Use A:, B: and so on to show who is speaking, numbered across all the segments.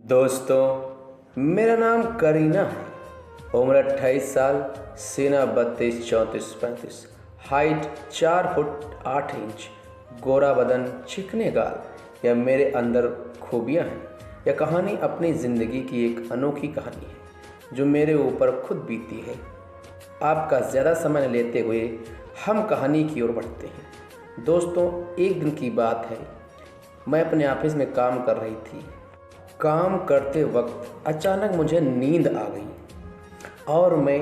A: दोस्तों, मेरा नाम करीना है। उम्र 28 साल, सीना 32, 34, 35, हाइट 4 फुट 8 इंच, गोरा बदन, चिकने गाल। यह मेरे अंदर खूबियाँ हैं। यह कहानी अपनी ज़िंदगी की एक अनोखी कहानी है जो मेरे ऊपर खुद बीती है। आपका ज़्यादा समय लेते हुए हम कहानी की ओर बढ़ते हैं। दोस्तों, एक दिन की बात है। मैं अपने ऑफिस में काम कर रही थी। काम करते वक्त अचानक मुझे नींद आ गई और मैं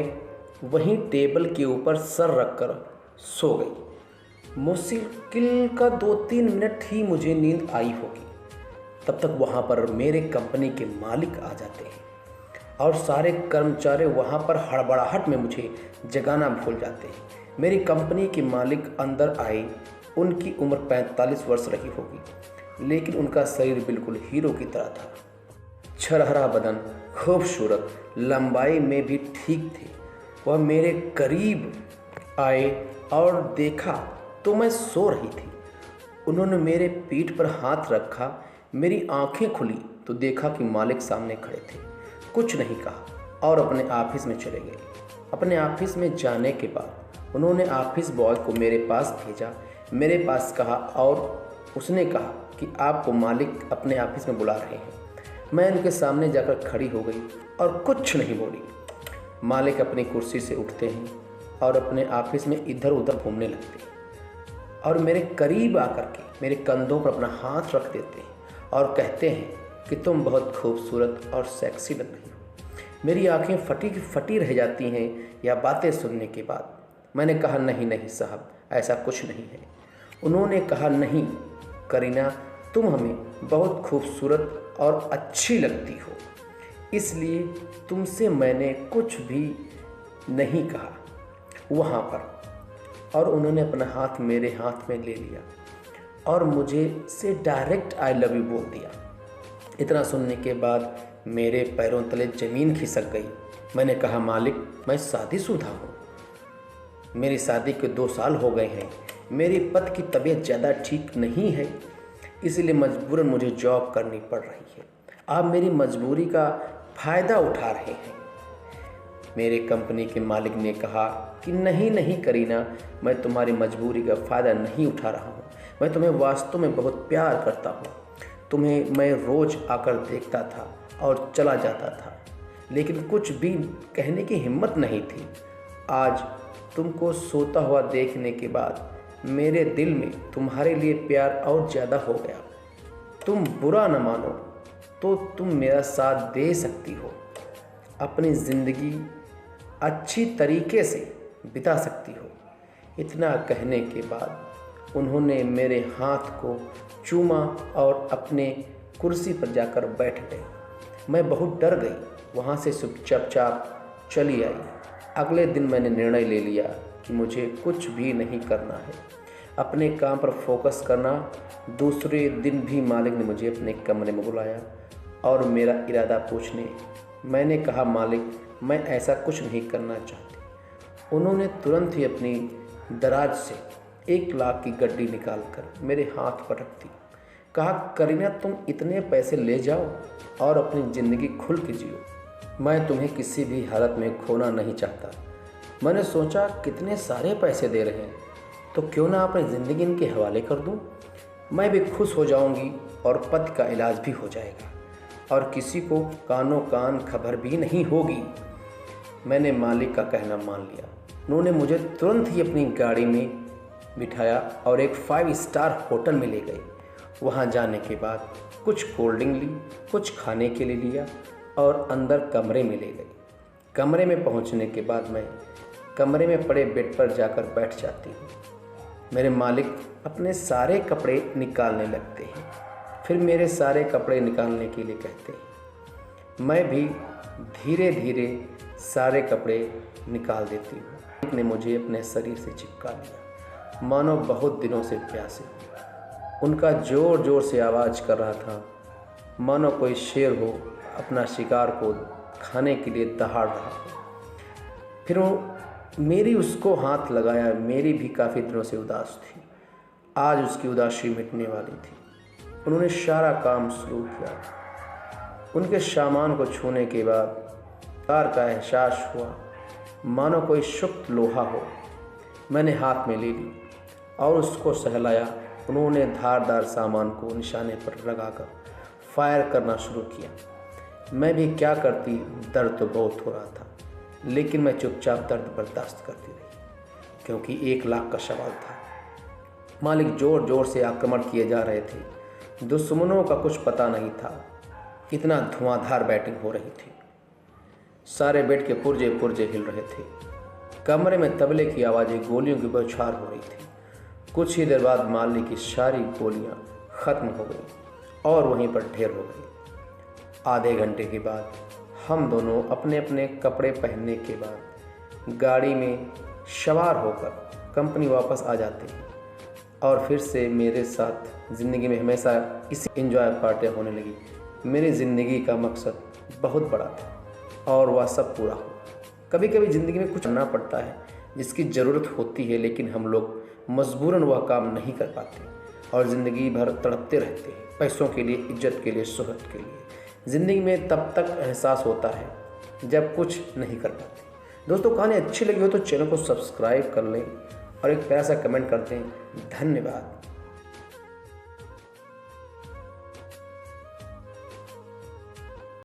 A: वहीं टेबल के ऊपर सर रखकर सो गई। मुश्किल का 2-3 मिनट ही मुझे नींद आई होगी। तब तक वहाँ पर मेरे कंपनी के मालिक आ जाते हैं और सारे कर्मचारी वहाँ पर हड़बड़ाहट में मुझे जगाना भूल जाते हैं। मेरी कंपनी के मालिक अंदर आए। उनकी उम्र 45 वर्ष रही होगी, लेकिन उनका शरीर बिल्कुल हीरो की तरह था। छरहरा बदन, खूबसूरत, लंबाई में भी ठीक थे। वह मेरे करीब आए और देखा तो मैं सो रही थी। उन्होंने मेरे पीठ पर हाथ रखा। मेरी आंखें खुली तो देखा कि मालिक सामने खड़े थे। कुछ नहीं कहा और अपने ऑफिस में चले गए। अपने ऑफिस में जाने के बाद उन्होंने ऑफिस बॉय को मेरे पास भेजा। मेरे पास कहा और उसने कहा कि आपको मालिक अपने ऑफिस में बुला रहे हैं। मैं उनके सामने जाकर खड़ी हो गई और कुछ नहीं बोली। मालिक अपनी कुर्सी से उठते हैं और अपने ऑफिस में इधर उधर घूमने लगते हैं और मेरे करीब आकर के मेरे कंधों पर अपना हाथ रख देते हैं और कहते हैं कि तुम बहुत खूबसूरत और सेक्सी लग रही हो। मेरी आंखें फटी की फटी रह जाती हैं यह बातें सुनने के बाद। मैंने कहा, नहीं नहीं साहब, ऐसा कुछ नहीं है। उन्होंने कहा, नहीं करीना, तुम हमें बहुत खूबसूरत और अच्छी लगती हो, इसलिए तुमसे मैंने कुछ भी नहीं कहा वहाँ पर। और उन्होंने अपना हाथ मेरे हाथ में ले लिया और मुझे से डायरेक्ट आई लव यू बोल दिया। इतना सुनने के बाद मेरे पैरों तले ज़मीन खिसक गई। मैंने कहा, मालिक, मैं शादीशुदा हूँ। मेरी शादी के 2 साल हो गए हैं। मेरी पति की तबीयत ज़्यादा ठीक नहीं है, इसलिए मजबूरन मुझे जॉब करनी पड़ रही है। आप मेरी मजबूरी का फ़ायदा उठा रहे हैं। मेरे कंपनी के मालिक ने कहा कि नहीं नहीं करीना, मैं तुम्हारी मजबूरी का फ़ायदा नहीं उठा रहा हूँ। मैं तुम्हें वास्तव में बहुत प्यार करता हूँ। तुम्हें मैं रोज़ आकर देखता था और चला जाता था, लेकिन कुछ भी कहने की हिम्मत नहीं थी। आज तुमको सोता हुआ देखने के बाद मेरे दिल में तुम्हारे लिए प्यार और ज़्यादा हो गया। तुम बुरा न मानो तो तुम मेरा साथ दे सकती हो, अपनी ज़िंदगी अच्छी तरीके से बिता सकती हो। इतना कहने के बाद उन्होंने मेरे हाथ को चूमा और अपने कुर्सी पर जाकर बैठ गए। मैं बहुत डर गई। वहाँ से चुपचाप चली आई। अगले दिन मैंने निर्णय ले लिया कि मुझे कुछ भी नहीं करना है, अपने काम पर फोकस करना। दूसरे दिन भी मालिक ने मुझे अपने कमरे में बुलाया और मेरा इरादा पूछने। मैंने कहा, मालिक, मैं ऐसा कुछ नहीं करना चाहती। उन्होंने तुरंत ही अपनी दराज से 1 लाख की गड्डी निकालकर मेरे हाथ पटक दी। कहा, करीना, तुम इतने पैसे ले जाओ और अपनी ज़िंदगी खुल के जियो। मैं तुम्हें किसी भी हालत में खोना नहीं चाहता। मैंने सोचा, कितने सारे पैसे दे रहे हैं तो क्यों ना अपनी ज़िंदगी इनके हवाले कर दूं। मैं भी खुश हो जाऊंगी और पति का इलाज भी हो जाएगा और किसी को कानों कान खबर भी नहीं होगी। मैंने मालिक का कहना मान लिया। उन्होंने मुझे तुरंत ही अपनी गाड़ी में बिठाया और एक 5 स्टार होटल में ले गए। वहाँ जाने के बाद कुछ कोल्ड ड्रिंक ली, कुछ खाने के लिए लिया और अंदर कमरे में ले गए। कमरे में पहुँचने के बाद मैं कमरे में पड़े बेड पर जाकर बैठ जाती हूँ। मेरे मालिक अपने सारे कपड़े निकालने लगते हैं, फिर मेरे सारे कपड़े निकालने के लिए कहते हैं। मैं भी धीरे धीरे सारे कपड़े निकाल देती हूँ। मालिक ने मुझे अपने शरीर से चिपका लिया, मानो बहुत दिनों से प्यासे हो। उनका ज़ोर ज़ोर से आवाज़ कर रहा था, मानो कोई शेर हो अपना शिकार को खाने के लिए दहाड़ रहा हो। फिर मेरी उसको हाथ लगाया। मेरी भी काफ़ी दिनों से उदास थी। आज उसकी उदासी मिटने वाली थी। उन्होंने सारा काम शुरू किया। उनके सामान को छूने के बाद प्यार का एहसास हुआ, मानो कोई शुक्त लोहा हो। मैंने हाथ में ले ली और उसको सहलाया। उन्होंने धारदार सामान को निशाने पर लगाकर फायर करना शुरू किया। मैं भी क्या करती, दर्द तो बहुत हो रहा था, लेकिन मैं चुपचाप दर्द बर्दाश्त करती रही, क्योंकि 1 लाख का सवाल था। मालिक जोर जोर से आक्रमण किए जा रहे थे। दुश्मनों का कुछ पता नहीं था। कितना धुआंधार बैटिंग हो रही थी। सारे बेड के पुर्जे पुर्जे हिल रहे थे। कमरे में तबले की आवाज़ें, गोलियों की बौछार हो रही थी। कुछ ही देर बाद माली की सारी गोलियां ख़त्म हो गई और वहीं पर ढेर हो गई। आधे घंटे के बाद हम दोनों अपने अपने कपड़े पहनने के बाद गाड़ी में सवार होकर कंपनी वापस आ जाते हैं और फिर से मेरे साथ ज़िंदगी में हमेशा इसी एंजॉय पार्टियाँ होने लगी। मेरी ज़िंदगी का मकसद बहुत बड़ा था और वह सब पूरा हुआ। कभी कभी ज़िंदगी में कुछ करना पड़ता है जिसकी ज़रूरत होती है, लेकिन हम लोग मजबूरन वह काम नहीं कर पाते और ज़िंदगी भर तड़पते रहते हैं, पैसों के लिए, इज्जत के लिए, शोहरत के लिए। ज़िंदगी में तब तक एहसास होता है जब कुछ नहीं कर पाते। दोस्तों, कहानी अच्छी लगी हो तो चैनल को सब्सक्राइब कर लें और एक प्यारा सा कमेंट कर दें। धन्यवाद।